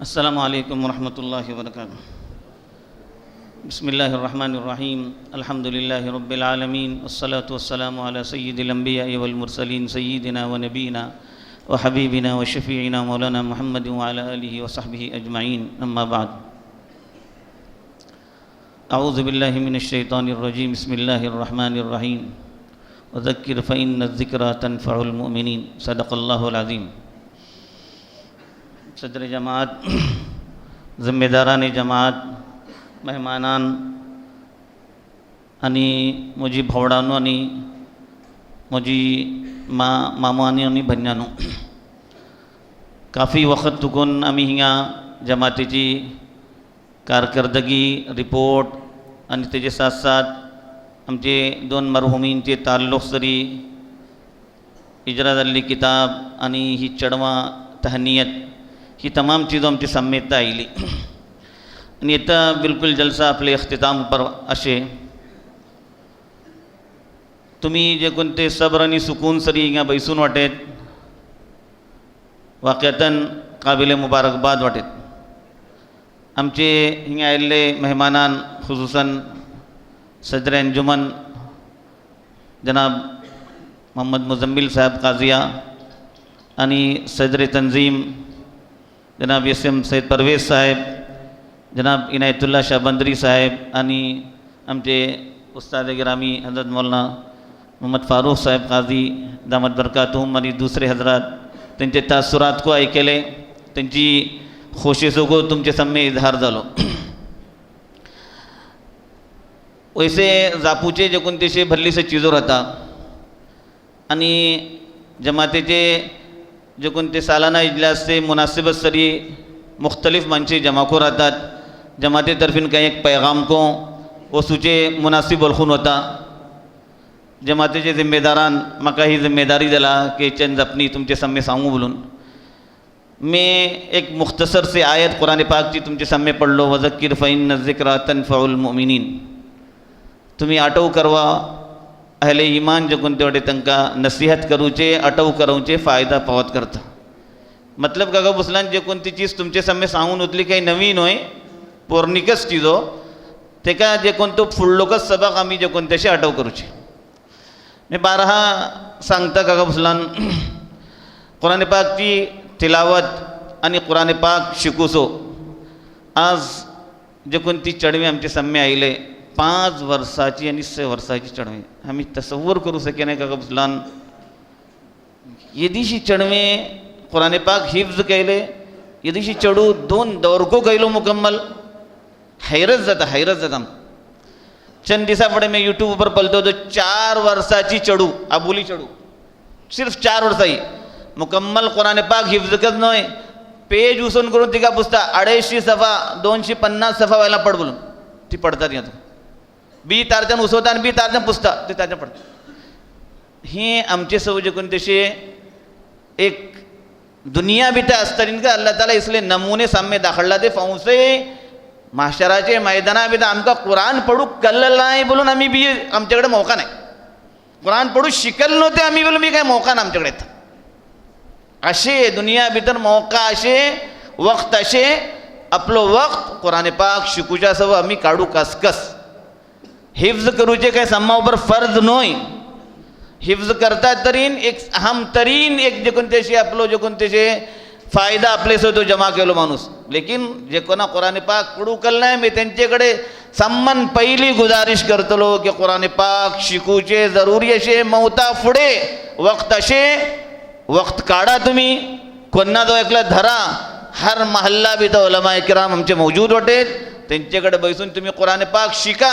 अस्सलामु अलैकुम वरहमतुल्लाहि वबरकातुहू। बिस्मिल्लाहिर्रहमानिर्रहीम। अल्हम्दुलिल्लाहि रब्बिल आलमीन वस्सलातु वस्सलामु अला सय्यिदिल अंबिया'i वल मुरसलीन सय्यिदिना व नबीना व हबीबिना व शफीइना मौलाना मुहम्मदिन व अला आलिहि व सहबिहि अजमईन। अम्मा बाद। अऊज़ु बिल्लाहि मिनश शैतानिर रजीम। बिस्मिल्लाहिर्रहमानिर्रहीम। वज़क्किर फ़इन्नज़्ज़िक्रा तनफ़उल मुमिनीन। सदक़ल्लाहुल अज़ीम। सदर जमात, ज़िम्मेदारान जमात, मेहमानान आणि मुजी भावडांनो आणि मुजी मामांनी आणि भयणांनो, काफ़ी वक्त चुकून आम्ही हिंगा जमातीची कारकर्दगी रिपोर्ट आणि त्याचे साथ साथ आमचे दोन मरहुमींचे ताल्लुक सरी इजरा जाल्ली किताब आणि ही चढवा तहनीयत ही तमाम चीज़ों आमची सम्मेता आयली आणि आता बिल्कुल जलसा आपले इख्तिताम पर अशे तुम्ही जे कोणते सब्र आणि सुकून सरी हिंगा बैसून वाटेत वाक़तन काबिल मुबारकबाद वाटेत। आमचे हिंगा आयिल्ले मेहमानान खुसूसन सदर अंजुमन जनाब मोहम्मद मुजम्मिल साहब काजिया आणि सदर तंजीम जनाब यसम सैयद परवेज़ साहेब, जनाब इनायतुल्ला शाह बंदरी साहेब आणि आमचे उस्ताद गिरामी हज़रत मौलाना मोहम्मद फारूक साहेब काजी दामत बरकातुहुम आणि दुसरे हजरात त्यांचे तासुरात को ऐकले, त्यांची खोशेसो को तुमचे सम्मे इजहार झालो। वैसे जापूचे जे कोणतेशे भल्लीसे चीजोर होता आणि जमातेचे जे कोणते सालाना इजलास से मुनासिबत सरी मुख्तलिफ मंचे जमा को रहतात। जमाते तरफिन का एक पैगाम को वो सूचे मुनासिब अलखुन होता। जमाते के ज़िम्मेदारान मका ही ज़िम्मेदारी दिला कि चंद अपनी तुमचे सम्मे सांगू बोलून मैं एक मुख्तसर से आयत कुरान पाक ची तुमचे सम्मे पढ़ लो। वज़क्किर फ़इन्नज़्ज़िक्रा तनफ़उल मुमिनीन। तुम्ही आटव करवा अहले ईमान जो कोणते वाटे तंका नसीहत करूचे अटव करूचे फ़ायदा पावत करता। मतलब का बुसलान जे कोणती चीज़ तुमचे सम्मे सांगून उतली काही नवीन होय पौर्णिकच चीजो ते का जे कोणतो फुडलोकच सबक आम्ही जे कोणतेशे अटव करूचे। मैं बारहा सांगता का बुसलान कुरान पाक ची तिलावत आणि कुरान पाक शिकूसो आज जे कोणती चढवे आमचे सम्मे आयले 5 वर्षाची आणि 6 वर्षाची चढवे आम्ही तसव्वुर करू सके नाही का बुसलान। ये दिवशी चढवे कुरान पाक हिफ्ज केले, ये दिवशी चढू 2 दौरको गयलो मुकम्मल। हैरत जाता चंद दिसा पडे मैं यूट्यूब पर पलतो तो 4 वर्षाची चढू अबुली चढू सिर्फ 4 वर्षाची मुकम्मल कुरान पाक हिफ्ज कच नय पेज उसून करून तिका पुसता 250 सफा 250 सफा व्हायला पड बोलून ती पडतात यात बी तारच्यान उसवता आणि बी तारच्यान पुसता ते तारच्या पडता। हे आमचे सवजे कोण तसे एक दुनिया बिता असताना का अल्लाह ताला इसले नमुने सामने दाखडला ते फाऊसे माशराचे मैदाना बिता आमका कुरान पडू कल्ल नाही बोलून आम्ही बी आमच्याकडे मौका नाही कुरान पडू शिकल नव्हते आम्ही बोलून मी काय मौका ना आमच्याकडे असे दुनिया भितर मौका असे वक्त असे आपलो वक्त कुरान पाक शिकूच्या सव आम्ही काढू कसकस। हिफ्ज करूचे काय सम्मावर फर्ज नोय हिफ्ज करता तरीन एक अहम तरीन एक जे कोणतेशे आपलो जे कोणतेशे फायदा आपले सो तो जमा केलो माणूस। लेकिन जे कोणा कुरान पाक पडू कल नाही मी त्यांच्याकडे सम्मन पहिली गुजारिश करतलो की कुरान पाक शिकूचे जरुरी असे मौता पुढे वक्त असे वक्त काढा तुम्ही कोणा जो एकला धरा हर महल्ला बी तो उलमा इकराम आमचे मौजूद वाटेत त्यांच्याकडे बैसून तुम्ही कुरान पाक शिका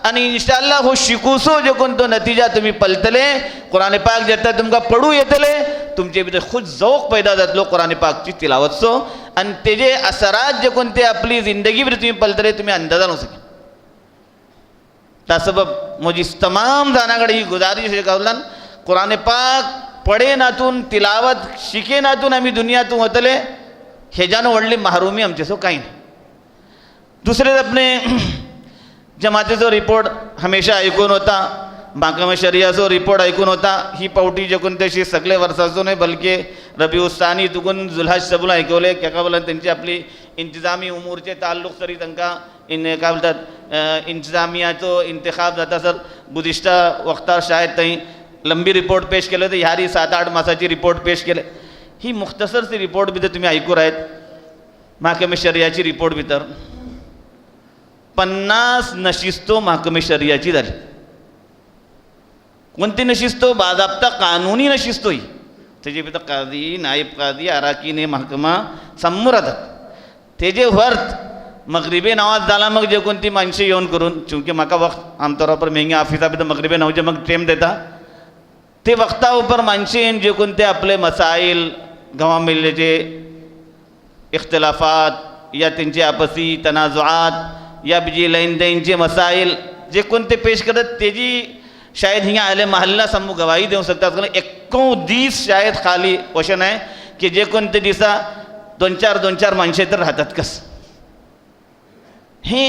आणि इंशाअल्लाह हो शिकूसो जो कोणतो नतीजा तुम्ही पलतले कुरान पाक जेता तुमका पडू येतले तुमचे भितर खुद जौक पैदा जातलो कुरान पाकची तिलावत सो आणि तेजे असरात जे कोणते आपली जिंदगी भर तुम्ही पलतले तुम्ही अंदाजा न सके। त्या सबब मुझी तमाम जानाकडे ही गुजारिश आहे कवलान कुरान पाक पडे नातून तिलावत शिके नातून आम्ही दुनियातून होतले हेजानं वडली महरूमी आमचे सो काही नाही। दुसरे अपने जमातेचो रिपोर्ट हमेशा ऐकून होता महकमा शरियाचो रिपोर्ट ऐकून होता ही पावटी जे कोण तशी सगळे वर्साचो न्हय बल्कि रबिउस्तानी तुकून जुलहज सबूल ऐकवले क्या बोला त्यांची आपली इंतजामी उमूरचे ताल्लुक तरी तांकां काय बोलतात इंतजामियाचो इंतखाब जाता सर गुदिश्ता वक्तार शायद थंय लंबी रिपोर्ट पेश केले तर ह्यारी 7-8 मासाची रिपोर्ट पेश केले ही मुख्तसर सी रिपोर्ट भितर तुम्ही ऐकून आहेत महकमे शरियाची रिपोर्ट भितर 50 नशिस्तो महकमे शरियाची जाली कोणती नशिस्तो बाजाबता कानूनी नशिस्तो ही तेजे भितर कादी नायब कादी अराकीन महकमा समोर येतात तेजे वर्थ मगरिबे नवाज जाला मग जे कोणती माणसे येऊन करून चूंकि म्हाका वक्त आमतौर पर मेंगे ऑफिसा भितर मगरिबे नवजे मग टाइम देता ते वक्ता ऊपर माणसे येवन जे कोणते आपले मसाइल गांवा मिल्लेचे इख्तिलाफात या त्यांचे आपसी तनाजुआत या बिजी लाइन देनचे मसाइल जे कोणते पेश करतात तेजी शायद हिंगा आले महल्ला समूह गवाही देऊ शकतात कारण 19 शायद खाली क्वेश्चन आहे की जे कोणते दिसा 2-4 माणसे तर राहतात कस हे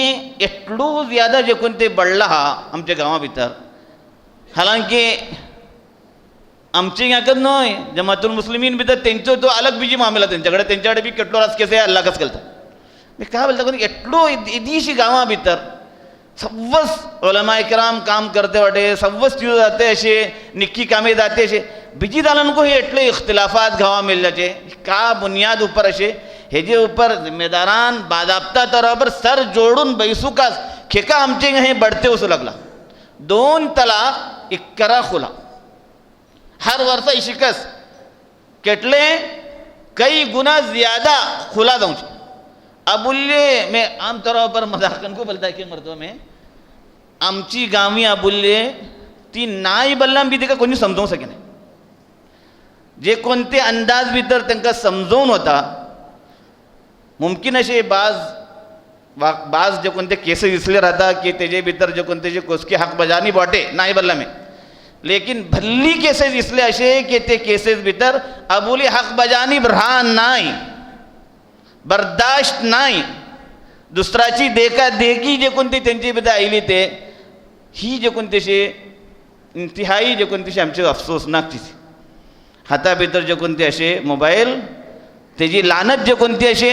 एटलो ज्यादा जे कोणते बडला हा आमच्या गांवा भितर हालांकी आमचे हांगाच न्हय जमातुल मुस्लिमीन भितर तेंचो तो अलग बिजी मामला त्यांच्याकडे बी केटलो रास केस अल्लाह कस केलता मी काय बोलता एटलो इदीशी गांवा भितर सव्वस उलमा इकराम काम करते वाटे सव्वस चीज जाते असे निक्की कामे जाते असे बिजी जालन को हे एटले इख्तिलाफात गांवा मिल्ल्याचे का बुनियाद ऊपर असे हेजे ऊपर जिम्मेदारान बाजाबता तौर सर जोडून बैसुकास खेका आमचे हे बढ़ते वसू लागला 2 तलाक 11 खुला हर वर्षा शिकस केटले कई गुना ज्यादा खुला जाऊँ अबुल्ले में आम तौर पर मजाकन को बोलता है कि मर्दों में आमची गावी अबुल्ले ती नाई बल्लाम भी तिका कोणी समजावूं सके नाही जे कोणते अंदाज भितर तांकां समजावून होता मुमकिन असे बाज जे कोणते केसेस दिसले राहता की तेजे भितर जे कोणते कोसके हक बजानी बाटे नाई बल्ला में लेकिन भल्ली केसेस दिसले असे की ते केसेस भितर अबुली हक बजानी रहा नाही बर्दाश्त नाही दुसराची देखा देखी जे कोणती त्यांची भितर आयली ते ही जे कोणतीशी इंतिहाई जे कोणतीशी आमचे अफसोसनाक चीज हाता भितर जे कोणते असे मोबाईल तेजी लानत जे कोणती असे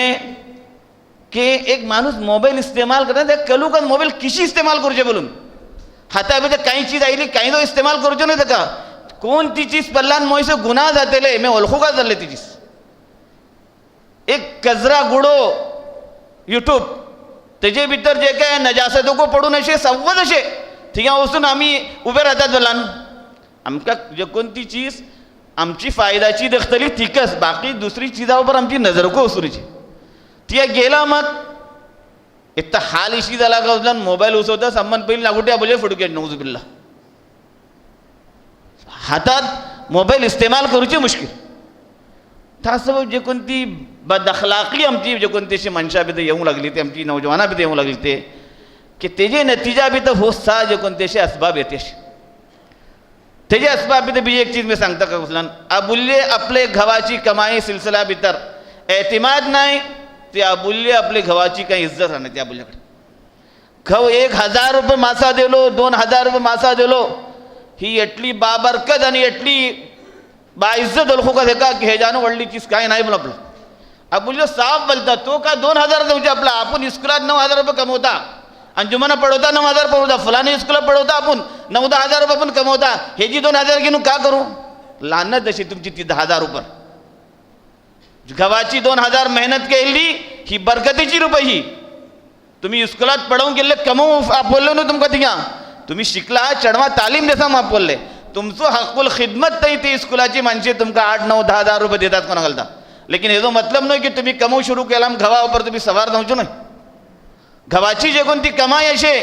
की एक माणूस मोबाईल इस्तेमाल करता ते कलुकन मोबाईल किशी इस्तेमाल करूचे बोलून हाता भितर काही चीज आयली काही तो इस्तेमाल करूचे नाही का कोण ती चीज पल्लान मोयसे गुन्हा जातेले मैं ओळखू का जाल्ले ती चीज एक कजरा गुडो यूट्यूब तेजे भितर जे काय नजासतो को पडून असे सव्वद असे थिंगा वचून आमी उबे राहतात बोलान आमकां जे कोणती चीज आमची फायदाची दिसतली तिकच बाकी दुसरी चीजा ऊपर आमची नजर को वचूनची ती गेला मग इतना हाल इशी जाला का मोबाईल उसवता संबंध पहिले लागुट्या बोले फुडके नौजुबिल्ला हातात मोबाईल इस्तेमाल करूचे मुश्किल तासो जे कोणती बदअखलाकी आमची जे कोणती अशी मनशा भितर येवंक लागली ती आमची नौजवाना भितर येवंक लागली ते की तेजे नतिजा भितर हो सा जे कोणते असे असबाब येते तेजे असबाब भितर बीजी एक चीज मी सांगता का उसलान अबुल्ले आपले घवाची कमाई सिलसिला भितर एतिमाद नाही ते अबुल्ले आपले घवाची काही इज्जत राहणार त्या अबुल्ल्याकडे घव 1000 रुपये मासा दिलो 2000 रुपये मासा दिलो ही एटली बाबरकत आणि एटली बाइज्जत ओळखू का देखा की हे जाणं वडली चीज काय नाही बोल आपलं अबुल्यो साफ बोलता तो का 2000 देऊचे आपला आपण स्कुलात 9000 रुपये कमवता अंजुमना पडवता 9000 पडवता फलानी स्कुलात पडवता आपण 9-10 हजार रुपये पण कमवता हे जी 2000 घेऊन का करू लानत अशी तुमची ती 10,000 रुपये गव्हाची 2000 मेहनत केली ही बरकतीची रुपये ही तुम्ही स्कुलात पडवून गेले कमवू बोललो ना तुमका थिंगा तुम्ही शिकला चढवा तालीम देसा माप बोलले तुमचो हक्कुल खिदमत तरी ते स्कुलाची माणसे तुमका 8-9-10 हजार रुपये देतात कोणा घालता लेकिन हेजो मतलब नाही की तुम्ही कमवू सुरू केला घवा ऊपर तुम्ही सवार जाऊचो नाही गव्हाची जे कोणती कमाई असे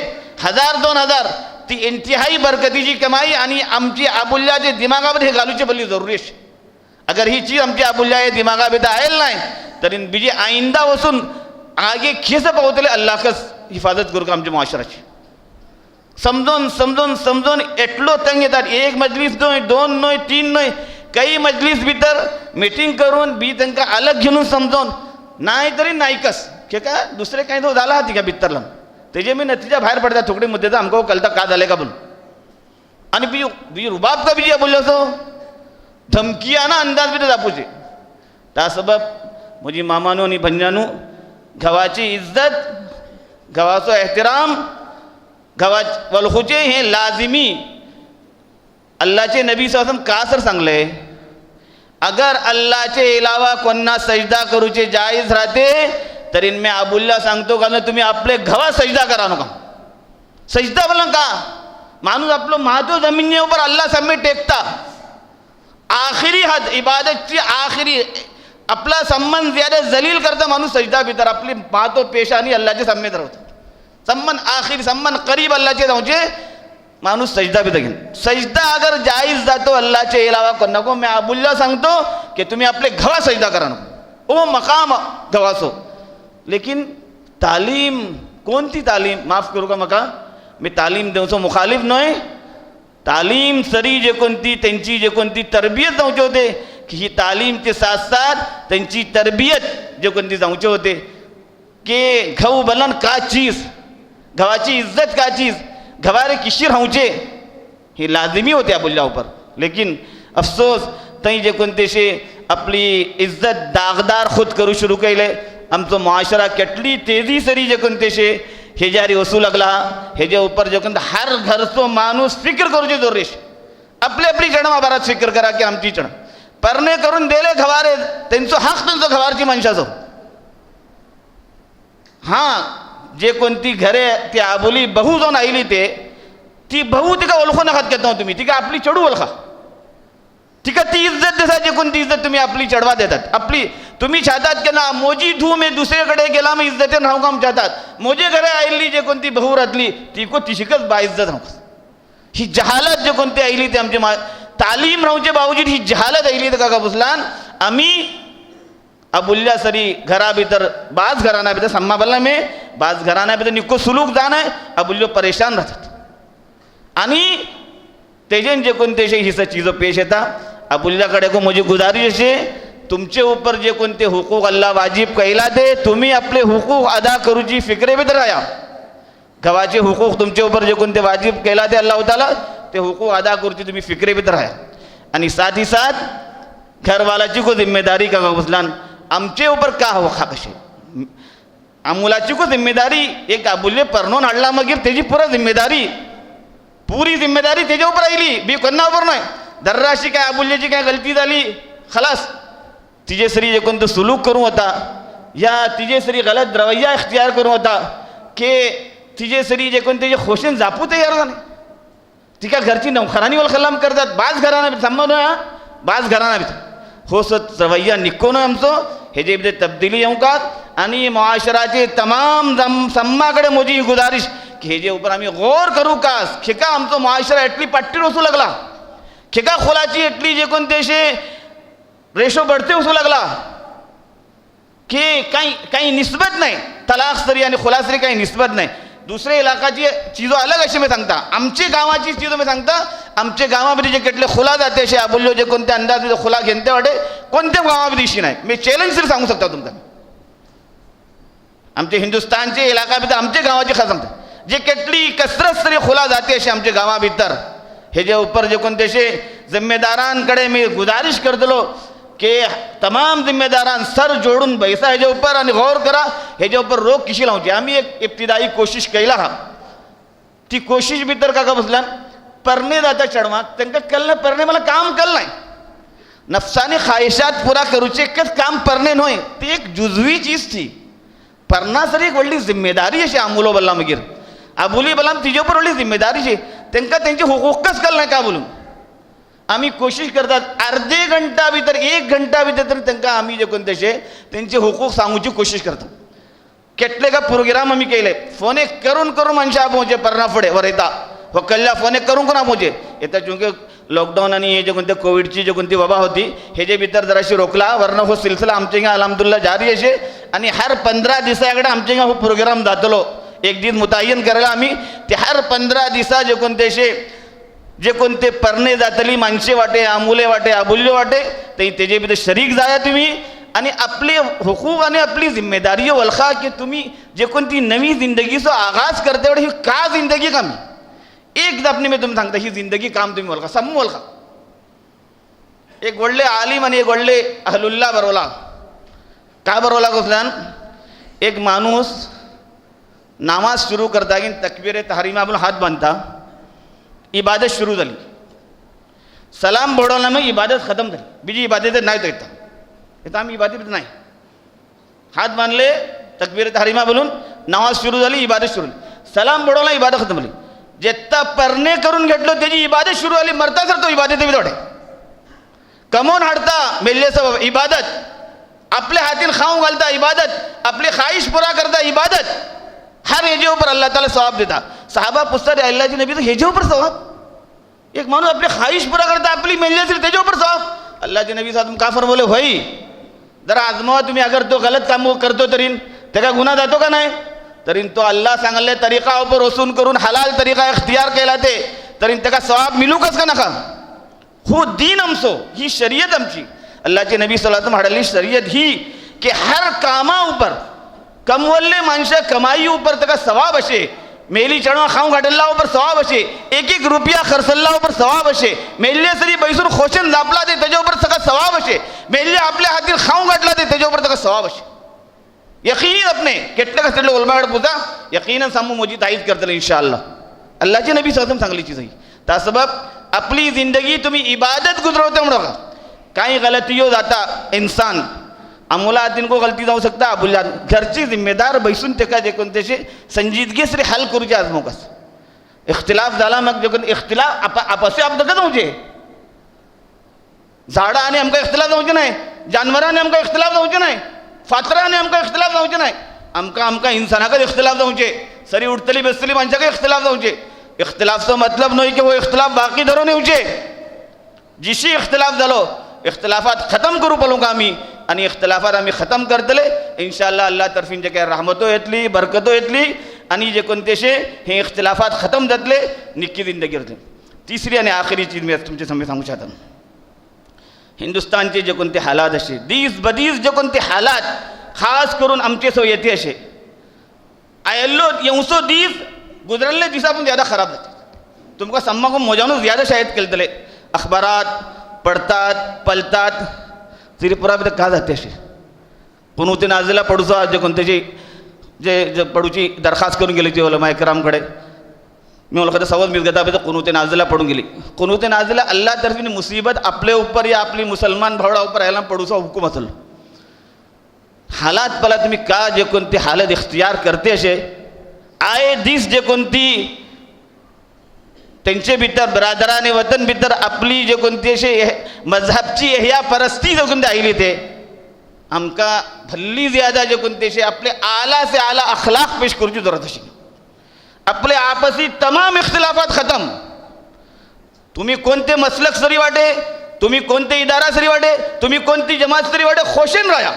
1000-2000 ती इंतहाई बरकतीची कमाई आणि आमची अबुल्याचे दिमागामध्ये हे घालूचे भली जरुरी आहे अगर ही चीज आमच्या अबुल्या हे दिमागाभितर आयल नाही तरी बीजी आइंदा वसून आगे खेस पावतले अल्लाहच हिफाजत करू का आमच्या मुआशराची समजून समजून समजून एटलो तंग येतात एक मजलिस न्हय 2 न्हय 3 न्हय काही मजलिस भितर मिटिंग करून बी तांकां अलग घेऊन समजून नाही तरी नायकस के का दुसरे काही तो झाला हाती का भितरला तेजे मी नतिजा बाहेर पडता थोडी मुद्दे आमको कळता का झाले का बोल आणि બીજું रुबाब का બીજી बोललो सो धमकियाना अंदाज बी जापूचे त्या सबब म्हजी मामानू आणि भंजानू गवाची इज्जत गवाचो एहतराम गवा वळखुचे हे लाजिमी अल्लाहचे नबी सल्लल्लाहु का सर सांगले अगर अल्लाहचे अलावा कोणना सजदा करूचे जायज राहते तरी मी अबुल्ला सांगतो का तुम्ही आपले गवा सजदा करा नका सजदा बोला का माणूस आपलं महत्व जमिनीवर अल्लाह समेत टेकता आखिरी हद इबादतची आखिरी आपला संबंध ज्यादा जलील करता माणूस सजदा भितर आपली महत्व पेशानी अल्लाहचे समेत राहतो संबंध आखिरी संबंध करीब अल्लाहचे जाऊचे माणूस सजदा भितर घेईन सजदा अगर जायज जातो अल्लाहचे अलावा नको मी अबुल्ला सांगतो की तुम्ही आपले गवा सजदा करा नको ओ मकाम गवासो लेकिन तालीम कोणती तालीम माफ करू का मका मी तालीम देऊचो मुखालिफ नाही तालीम सरी जे कोणती त्यांची जे कोणती तरबियत जाऊचे होते की ही तालीमचे साथ साथ त्यांची तरबियत जे कोणती जाऊचे होते की गहू बलन का चीज गव्हाची इज्जत का चीज गवारे किशी राहूचे हे लाजिमी होते अबुल्ला ऊपर लेकिन अफसोस तई जे कोणते शे आपली इज्जत दागदार खुद करू शुरू केले आमचो मुआशरा केटली तेजी सरी जे कोणते शे हे जारी वसू लागला हे जे ऊपर जे कोणते हर घरचो माणूस फिक्र करूचे जोरेश आपली आपली चढमा बारात फिक्र करा की आमची चढ परणे करून दिले गवारे त्यांचा हक त्यांचा गवारची मनशाचो हां जे कोणती घरे ती आबोली बहु जाऊन आईली ते ती बहु तिका ओळखू नकात घेता तुम्ही तिका आपली चढू ओळखा तिका ती इज्जत देता जे कोणती इज्जत तुम्ही आपली चढवा देतात आपली तुम्ही चाहतात की ना मोजी धू मी दुसऱ्याकडे गेला मी इज्जतेन राहू काम चाहतात मोजे घरे आईली जे कोणती बहु राहतली ती को तिशिकच बा इज्जत राहू ही जहालत जे कोणती आईली ते आमचे तालीम राहूचे बावजूद ही जहालत आईली तर काका बुसलान आम्ही अबुल्ला सरी घरा भीतर बाज घराना भीतर सम्मा बल्ला में बाज घराना भीतर निको सुलूक जाना है अबुल्लो परेशान राहतात आणि तेजेन जे कोणते ही चीज़ पेश येतात अबुल्लाकडे को मुझे गुजारिश असे तुमचे ऊपर जे कोणते हुकूक अल्लाह वाजिब कैला ते तुम्ही आपले हुकूक अदा करूची फिक्रे भीतर राहा गवाचे हुकूक तुमचे ऊपर जे कोणते वाजिब कैला ते अल्लाह ताला ते हुकूक अदा करूची तुम्ही फिक्रे भीतर राहा आणि साथ ही साथ घरवालाची को जिम्मेदारी का गुसलान आमचे ऊपर का हो खा कसे मुलाची को जिम्मेदारी एक अबुल्ले परनोन हाडला मागीर तेजी पूरी जिम्मेदारी तेजे ऊपर आयली बी कोणा ऊपर नाही दर्राशी काय अबुल्ल्याची काय गलती झाली खलास तिजे सरी जे कोणतं सुलूक करू होता या तिजे सरी गलत रवैया इख्तियार करू होता के तिजे सरी जे कोणते जे खोशेन जापू तयार झाले तिका घरची नौकरानी वल खलाम करतात बाज घराना संबंध बाज घराना भी हो सत रवैया निकोन आमचो हे जे भितर तब्दीली येऊ का आणि मुआशराचे तमाम सम्माकडे मोजी गुजारिश की हे जे ऊपर आम्ही गौर करू का खेका आमचो मुआशरा एटली पट्टी वसू लागला खेका खोलाची एटली जे कोणते शे रेशो बढ़ते वसू लागला की काही निस्बत नाही तलाक सरी आणि खोलासरी काही निस्बत नाही दुसरे इलाकाची चीजो अलग अशी मी सांगता आमचे गावाची चीजो मी सांगता आमचे गावामध्ये जे केटले खुला जाते असे अबुल्यो जे कोणते अंदाज खुला घेते वाटे कोणत्या गावामध्ये दिशी नाही मी चॅलेंज सर सांगू शकता तुमका आमचे हिंदुस्तानचे इलाका भितर आमचे गावाची खा सांगता जे केटली कसरत सरी खुला जाते असे आमचे गावा भितर हे जे ऊपर जे कोणते असे जिम्मेदारांकडे मी गुजारिश करतलो के तमाम जिम्मेदारान सर जोड़ून बैसा हेजे ऊपर आणि गौर करा हेजे ऊपर रोक किशी लावची आम्ही एक इब्तिदाई कोशिश केला हा ती कोशिश भितर का बसला परने जाता चढवा त्यांना कल परने मला काम कल नाही नफसानी ख्वाहिशात पुरा करूचे एकच काम परने नव्हे ती एक जुजवी चीज थी परना सर एक व्हडली जिम्मेदारी अशी आमुलो बल्ला मगीर आबुली बलाम तिजे ऊपर व्हडली जिम्मेदारी शे त्यांना त्यांचे हुकूकच कल नाही का बोलून आम्ही कोशिश करतात अर्धे घंटा भितर एक घंटा भितर तरी त्यांना आम्ही जे कोणते शे त्यांचे हुकूक सांगूची कोशिश करतो केटले का प्रोग्राम आम्ही केले फोन करून करून मनशा आपोचे परना फुडे वर येता हो कल्ल्या फोन करून करून आपोचे येता चूंकि लॉकडाऊन आणि हे जे कोणते कोविडची जे कोणती वबा होती हे जे भितर जराशी रोखला वरना हो सिलसिला आमचे हिंगा अलहमदुल्ला जारी असे आणि हर 15 दिसाकडे आमचे हिंगा हो प्रोग्राम जातलो एक दीस मुतायन करायला आम्ही ते हर 15 दिसा जे कोणते शे जे कोणते परणे जातली माणसे वाटे आमुले वाटे आबुल्य वाटे ते तेजे भितर शरीक जाया तुम्ही आणि आपले हुकूक आणि आपली जिम्मेदारी वलखा की तुम्ही जे कोणती नवी जिंदगीचो आगाज करते वेळी ही का जिंदगी कामी एक दापणी मी तुम्ही सांगता ही जिंदगी काम तुम्ही बोलका सम बोलका एक व्हडले आलिम आणि एक व्हडले अहलुल्ला बरोवला काय बरोवला कसल्यान एक माणूस नामाज सुरू करता की तकबीर तहरीमा आपण हात बांधता इबादत सुरू झाली सलाम बोडवला मग इबादत खतम झाली बीजी इबादत नाही तो येतं आम्ही इबादत नाही हात बांधले तकबीर तहरीमा बोलून नमाज सुरू झाली इबादत सुरू झाली सलाम बोडवला इबादत खतम झाली जेत्ता परणे करून घेतलो त्याची इबादत सुरू झाली मरता सर तो इबादत विदोडे कमवून हाडता मेल्लेचं इबादत आपल्या हातीन खाऊ घालता इबादत आपली ख्वाहिश पुरा करता इबादत हर हेजे ऊपर अल्लाह ताला सवाब देता साहबा पुस्तक अल्लाह जी नबी तो हेजे ऊपर सवाब एक माणूस आपली ख्वाहिश पुरा करता आपली मेल्ली असेल त्याच्या ऊपर सवाब अल्लाह जी नबी साहब काफर बोले भाई जरा आजमावा तुम्ही अगर तो गलत काम करतो तरीन त्याचा गुन्हा जातो का नाही तरीन तो अल्लाह सांगले तरीका ऊपर वसून करून हलाल तरीका इख्तियार केला ते तरीन त्याचा सवाब मिलू कस का नका हो दीन आमचो ही शरीयत आमची अल्लाहचे नबी सल्लल्लाहु अलैहि वसल्लम शरीयत ही की हर कामा ऊपर कमवल्ले माणसं कमाई ऊपर त्याचा सवाब असे मेली चढवा खाऊ घाटल्ला ऊपर सवाब असे एक एक रुपया खर्चल्ला ऊपर सवाब असे मेल्ले सरी बैसून खोशन दापला ते त्याच्या ऊपर सगळा सवाब असे मेल्ले आपल्या हातील खाऊ घाटला ते त्याच्या ऊपर त्याचा सवाब असे यकीन अपने કેટલા કેટલો ઓલમાડ પૂછા यकीनन सामू मोजी ताईद करतले इंशाअल्लाह अल्लाहचे नबी सल्लल्लाहु सांगली चीज ही त्या सबब आपली जिंदगी तुम्ही इबादत गुजरवते म्हणा काही गलतियों जाता इंसान अमोला दिन को गलती जाऊ शकता अबुला घरची जिम्मेदार बैसून तेका जे कोणतेशे संजीदगी से हल करूचे आजमो कस इख्तिलाफ झाला मग जे कोण इख्तिलाफ आपसे आप दगत होजे झाडा आणि आमका इख्तिलाफ जाऊचे नाही जानवराने आमका इख्तिलाफ जाऊचे नाही फातराने आमका इख्तिलाफ जाऊचे नाही आमका इंसानाकडे इख्तिलाफ जाऊचे सरी उठतली बसतली माणसाकडे इख्तिलाफ जाऊचे इख्तिलाफचा मतलब नाही की वो इख्तिलाफ बाकी धरून येऊचे जिशी इख्तिलाफ झालो इख्तिलाफात खतम करू पडलो का आम्ही आणि इख्तिलाफात आम्ही खतम करतले इंशाअल्लाह अल्लाह तर्फीन जे काय रहमतो येतली बरकतो येतली आणि जे कोणतेशे हे इख्तिलाफात खतम जातले निक्की जिंदगी करते तिसरी आणि आखरी चीज मी तुमच्या समोर सांगू शकतो हिंदुस्तानचे जे कोणते हालात असे दीस बदीस जे कोणते हालात खास करून आमचे सो येते असे आयल्लो येऊसो दीस गुजरले दिसा पण ज़्यादा खराब जाते तुमका सम्मा को मोजानो ज़्यादा शायद केलतले अखबारात पढ़तात पलतात त्रिपुरा भी का जाते असे कुनुते नाजिला पडूचा जे कोणते जे पडूची दरखास्त करून गेली ती उलमा इकरामकडे मी मला कदा सवाल मिल गता तर कुनुते नाजिला पडून गेली कुनुते नाजिला अल्लाह तरफीन मुसीबत आपले ऊपर या आपली मुसलमान भावडा ऊपर आयला पडूचा हुकूम असल हालात पला तुम्ही का जे कोणती हालत इख्तियार करते असे आए दिस जे कोणती त्यांचे भितर ब्रादराने वतन भितर आपली जे कोणती असे मजहबची ह्या परस्ती जो कोणती आईली ते आमका भल्ली ज्यादा जे कोणते असे आपले आला से आला अखलाक पेश करूची जरूरत अशी आपले आपसी तमाम इख्तिलाफात खतम तुम्ही कोणते मसलक सरी वाटे तुम्ही कोणते इदारा सरी वाटे तुम्ही कोणती जमात सरी वाटे खोशेन राहा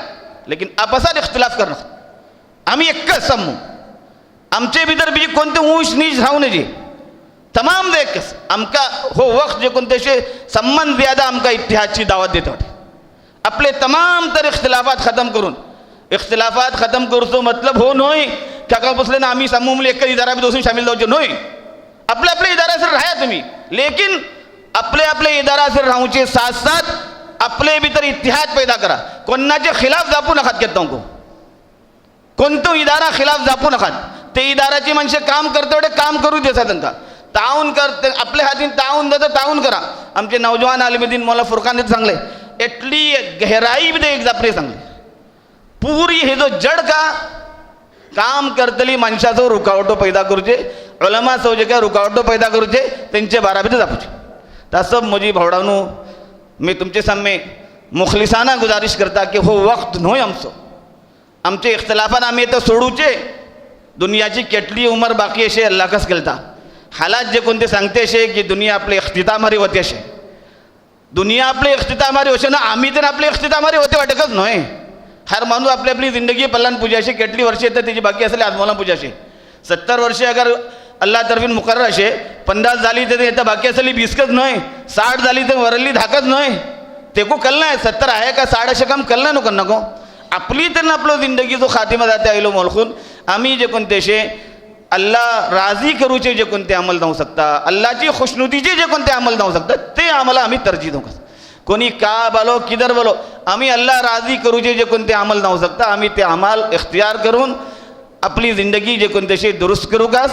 लेकिन आपसात इख्तिलाफ करणं आम्ही एकच समू आमचे भितर बीजी कोणते ऊंच नीच राहू नये तमाम देखस आमका हो वक्त जे कोणते संबंध ज्यादा आमका इतिहासची दावत देतो आपले तमाम तर इख्तिलाफात खतम करून इख्तिलाफात खतम करूचो मतलब हो नोय क्या बसले ना आम्ही समूह एक इदारा भी दोषी शामिल जाऊचे नोय आपले आपले इदारा सर राहा तुम्ही लेकिन आपले आपले इदारा सर राहूचे साथ साथ आपले भीतर इतिहाद पैदा करा कोणाचे खिलाफ जापू नकात घेत को कोणतो इदारा खिलाफ जापू नकात ते इदाराची माणसे काम करते काम करू देसा त्यांना ताऊन करते आपल्या हातीन ताऊन देतं ताऊन करा आमचे नौजवान आलिमुद्दीन मौला फुरकान सांगले एटली गहराई भी एक जापरे सांगले पूरी हे जो जड का काम करतली माणसाचो रुकावटो पैदा करूचे उलमा सो जे काय रुकावटो पैदा करूचे त्यांचे बारा भितर जापूचे तसं म्हजी भावडानू मी तुमचे सामने मुखलिसाना गुजारिश करता की हो वक्त न्होय आमचो आमचे इख्तिलाफान आम्ही तर सोडूचे दुनियाची केटली उमर बाकी असे अल्लाहकच केलता हालात जे कोणते सांगते असे की दुनिया आपले इख्तितामारी होते असे दुनिया आपले इख्तितामारी होते ना आम्ही तर आपले इख्तितामारी होते वाटकच नव्हे हर माणूस आपली आपली जिंदगी पल्लान पूजाशे केटली वर्षे तर त्याची बाकी असले आजमोला पूजाशे 70 वर्षे अगर अल्लाह तरफीन मुकर्रर असे 50 झाली तर येतं बाकी असली 20कच नव्हे 60 झाली तर वरली धाकच नव्हे ते को कल नाही 70 आहे का 60 असे काम कल नको नको आपली तर आपलं जिंदगी जो खातिमा जाते आयलो मोलखून आम्ही जे कोणते अल्लाह राजी करूचे जे कोणते अमल जाऊ शकता, अल्लाची खुशनुदीचे जे कोणते अमल जाऊ शकतात ते आम्हाला आम्ही तरजीह देऊ. कोणी का बोलो किधर बोलो, आम्ही अल्लाह राजी करूचे जे कोणते अमल जाऊ शकता आम्ही ते अमल इख्तियार करून आपली जिंदगी जे कोणतेशी दुरुस्त करू का.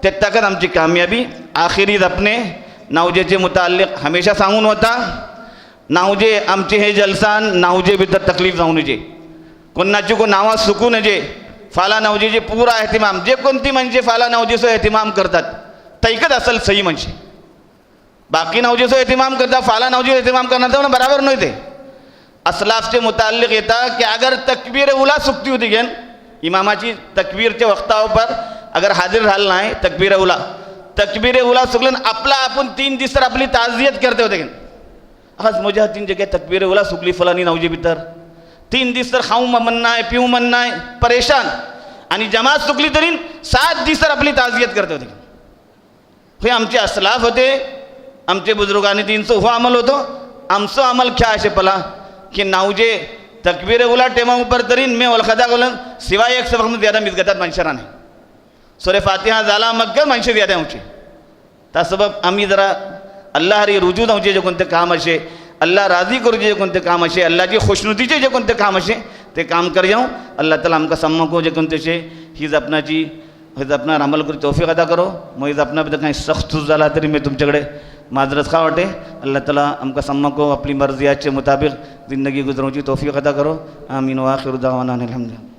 ते ताकद आमची कामयाबी. आखिरीत अपने नावजेचे मुताल्लिक हमेशा सांगून होता, नावजे आमचे हे जलसान नावजे भितर तकलीफ जाऊ नये, कोणाची को नावा सुकू नये. फाला नवजीचे पूरा एहतिमाम जे कोणती म्हणजे फाला नवजीचो एहतिमाम करतात तैकत असल सही म्हणजे. बाकी नवजीचो एहतिमाम करता फाला नवजी एहतिमाम करना तर बराबर नाही. ते असलाफचे मुताल्लिक येता की अगर तकबीर उला सुकती होती घेन इमामाची तकबीरच्या वक्तावर अगर हाजीर झाला नाही तकबीर उला सुकलन आपला आपण 3 दिवस तर आपली ताजियत करते होते घेन. आज मुझे 3 जगह तकबीर उला सुकली फलानी नवजी भितर 3 दिवस तर खाऊ म्हणणं आहे पिऊ म्हणणं आहे परेशान. आणि जमात चुकली तरी 7 दिवस तर आपली ताजियत करते होते. हे आमचे असलाफ होते, आमचे बुजुर्गांनी 300 हो अमल होतो. आमचं अमल क्या असे पला की नावजे तकबीर उला टेमा ऊपर तरीन मैं वलखदा बोलन सिवाय एक सबक में ज़्यादा मिसगतात मनशरा नाही. सूरे फातिहा झाला मग मनशे ज़्यादा आमचे. त्या सबब आम्ही जरा अल्लाह रे रुजू जाऊचे जे कोणते काम असे, अल्लाह राजी करूचे जे कोणते काम असे, अल्लाहची खुशनुदीचे जे कोणते काम असे ते काम कर जाऊं. अल्लाह ताला आमका सम्मको जे कोणते शे ही जपनाची हे जपणार अमल करू तौफीक अदा करो. मग जपनाबद्दल काही सख्त चूक झाला तरी मी तुमच्याकडे माजरत खा वाटे. अल्लाह ताला आमका सम्मको आपली मर्जियाचे मुताबिक जिंदगी गुजरूची तौफीक अदा करो. आमीन व आखिर दावाना अल्हम्दुलिल्लाह.